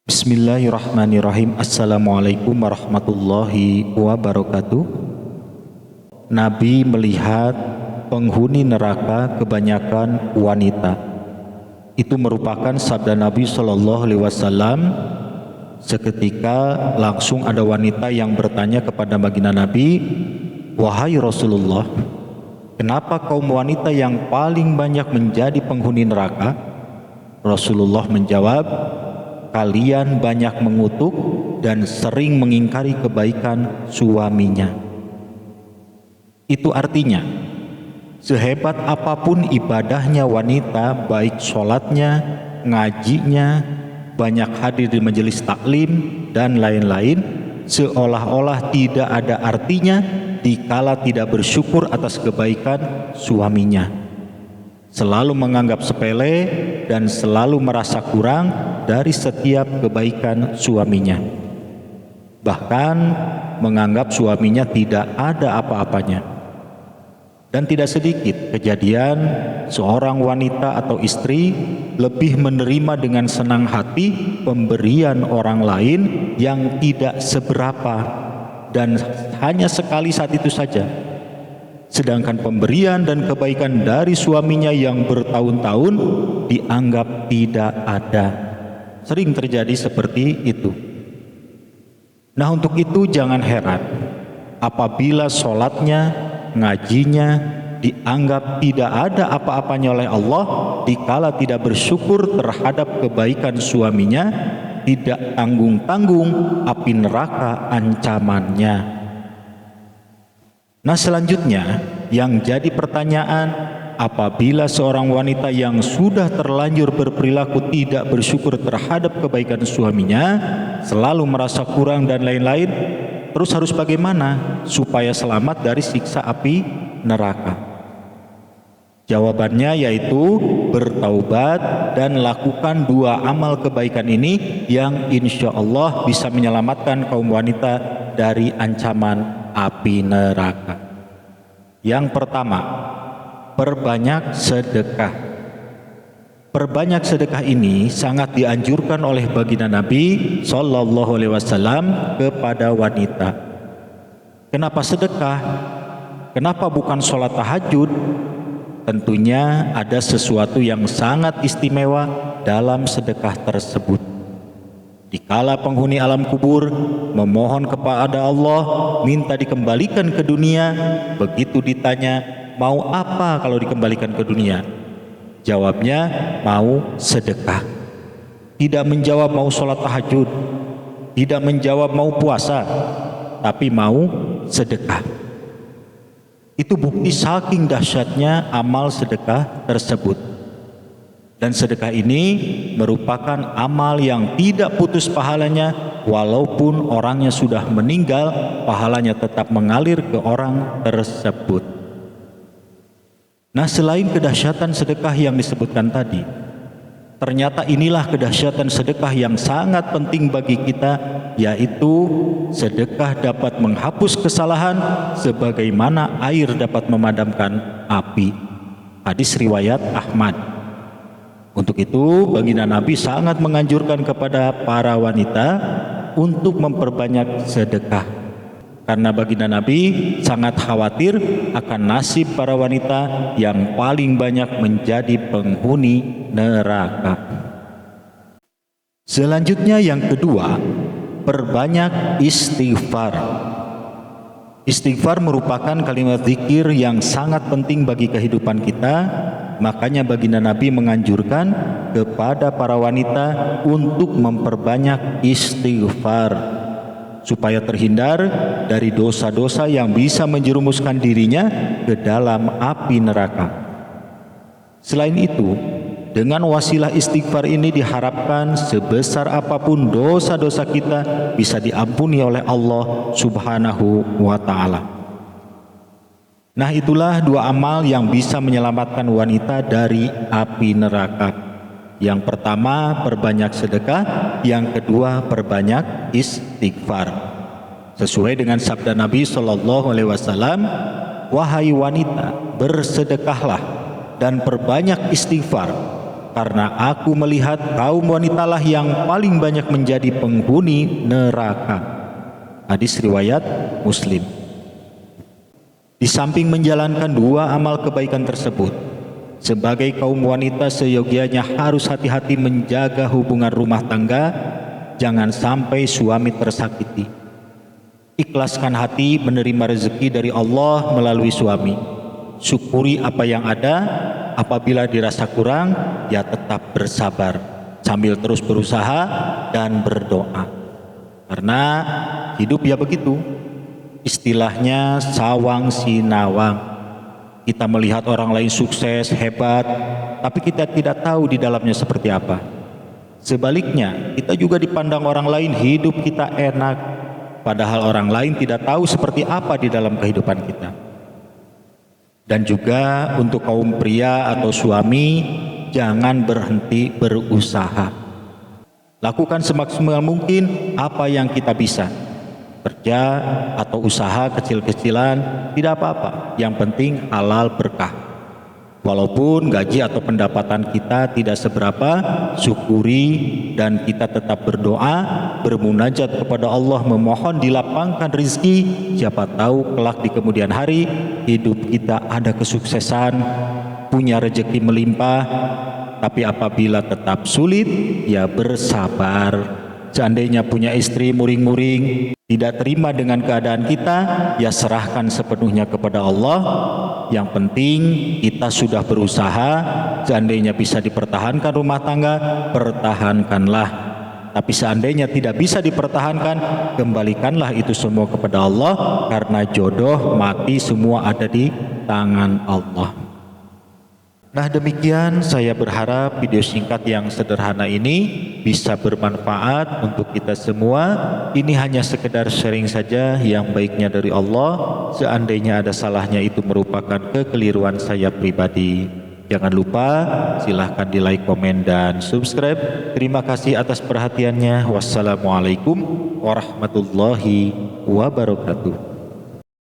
Bismillahirrahmanirrahim. Assalamualaikum warahmatullahi wabarakatuh. Nabi melihat penghuni neraka kebanyakan wanita. Itu merupakan sabda Nabi SAW. Seketika langsung ada wanita yang bertanya kepada baginda Nabi, "Wahai Rasulullah, kenapa kaum wanita yang paling banyak menjadi penghuni neraka?" Rasulullah menjawab, "Kalian banyak mengutuk dan sering mengingkari kebaikan suaminya." Itu artinya, sehebat apapun ibadahnya wanita, baik sholatnya, ngajinya, banyak hadir di majelis taklim, dan lain-lain, seolah-olah tidak ada artinya dikala tidak bersyukur atas kebaikan suaminya. Selalu menganggap sepele dan selalu merasa kurang dari setiap kebaikan suaminya. Bahkan menganggap suaminya tidak ada apa-apanya. Dan tidak sedikit kejadian seorang wanita atau istri lebih menerima dengan senang hati pemberian orang lain yang tidak seberapa dan hanya sekali saat itu saja. Sedangkan pemberian dan kebaikan dari suaminya yang bertahun-tahun dianggap tidak ada. Sering terjadi seperti itu. Nah, untuk itu jangan heran apabila sholatnya, ngajinya dianggap tidak ada apa-apanya oleh Allah, dikala tidak bersyukur terhadap kebaikan suaminya, tidak tanggung-tanggung api neraka ancamannya. Nah, selanjutnya yang jadi pertanyaan, apabila seorang wanita yang sudah terlanjur berperilaku tidak bersyukur terhadap kebaikan suaminya, selalu merasa kurang dan lain-lain, terus harus bagaimana supaya selamat dari siksa api neraka? Jawabannya yaitu bertaubat dan lakukan dua amal kebaikan ini yang insya Allah bisa menyelamatkan kaum wanita dari ancaman api neraka. Yang pertama, perbanyak sedekah. Perbanyak sedekah ini sangat dianjurkan oleh baginda Nabi SAW kepada wanita. Kenapa sedekah? Kenapa bukan sholat tahajud? Tentunya ada sesuatu yang sangat istimewa dalam sedekah tersebut. Dikala penghuni alam kubur memohon kepada Allah minta dikembalikan ke dunia, begitu ditanya mau apa kalau dikembalikan ke dunia, jawabnya mau sedekah. Tidak menjawab mau sholat tahajud, tidak menjawab mau puasa, tapi mau sedekah. Itu bukti saking dahsyatnya amal sedekah tersebut. Dan sedekah ini merupakan amal yang tidak putus pahalanya, walaupun orangnya sudah meninggal, pahalanya tetap mengalir ke orang tersebut. Nah, selain kedahsyatan sedekah yang disebutkan tadi, ternyata inilah kedahsyatan sedekah yang sangat penting bagi kita, yaitu sedekah dapat menghapus kesalahan sebagaimana air dapat memadamkan api. Hadis riwayat Ahmad. Untuk itu, baginda Nabi sangat menganjurkan kepada para wanita untuk memperbanyak sedekah. Karena baginda Nabi sangat khawatir akan nasib para wanita yang paling banyak menjadi penghuni neraka. Selanjutnya yang kedua, perbanyak istighfar. Istighfar merupakan kalimat zikir yang sangat penting bagi kehidupan kita. Makanya baginda Nabi menganjurkan kepada para wanita untuk memperbanyak istighfar supaya terhindar dari dosa-dosa yang bisa menjerumuskan dirinya ke dalam api neraka. Selain itu, dengan wasilah istighfar ini diharapkan sebesar apapun dosa-dosa kita bisa diampuni oleh Allah Subhanahu wa ta'ala. Nah, itulah dua amal yang bisa menyelamatkan wanita dari api neraka. Yang pertama, perbanyak sedekah. Yang kedua, perbanyak istighfar. Sesuai dengan sabda Nabi SAW, "Wahai wanita, bersedekahlah dan perbanyak istighfar, karena aku melihat kaum wanitalah yang paling banyak menjadi penghuni neraka. Hadis riwayat Muslim. Di samping menjalankan dua amal kebaikan tersebut, sebagai kaum wanita seyogianya harus hati-hati menjaga hubungan rumah tangga, jangan sampai suami tersakiti. Ikhlaskan hati menerima rezeki dari Allah melalui suami. Syukuri apa yang ada, apabila dirasa kurang, ya tetap bersabar sambil terus berusaha dan berdoa. Karena hidup ya begitu. Istilahnya sawang sinawang. Kita melihat orang lain sukses, hebat, tapi kita tidak tahu di dalamnya seperti apa. Sebaliknya, kita juga dipandang orang lain hidup kita enak, padahal orang lain tidak tahu seperti apa di dalam kehidupan kita. Dan juga untuk kaum pria atau suami, jangan berhenti berusaha. Lakukan semaksimal mungkin apa yang kita bisa. Kerja atau usaha kecil-kecilan tidak apa-apa, yang penting halal berkah. Walaupun gaji atau pendapatan kita tidak seberapa, syukuri dan kita tetap berdoa, bermunajat kepada Allah, memohon dilapangkan rizki. Siapa tahu kelak di kemudian hari hidup kita ada kesuksesan, punya rezeki melimpah. Tapi apabila tetap sulit, ya bersabar. Seandainya punya istri muring-muring, tidak terima dengan keadaan kita, ya serahkan sepenuhnya kepada Allah. Yang penting kita sudah berusaha. Seandainya bisa dipertahankan rumah tangga, pertahankanlah. Tapi seandainya tidak bisa dipertahankan, kembalikanlah itu semua kepada Allah, karena jodoh mati semua ada di tangan Allah. Nah, demikian saya berharap video singkat yang sederhana ini bisa bermanfaat untuk kita semua. Ini hanya sekedar sharing saja yang baiknya dari Allah. Seandainya ada salahnya itu merupakan kekeliruan saya pribadi. Jangan lupa silahkan di like, komen, dan subscribe. Terima kasih atas perhatiannya. Wassalamualaikum warahmatullahi wabarakatuh.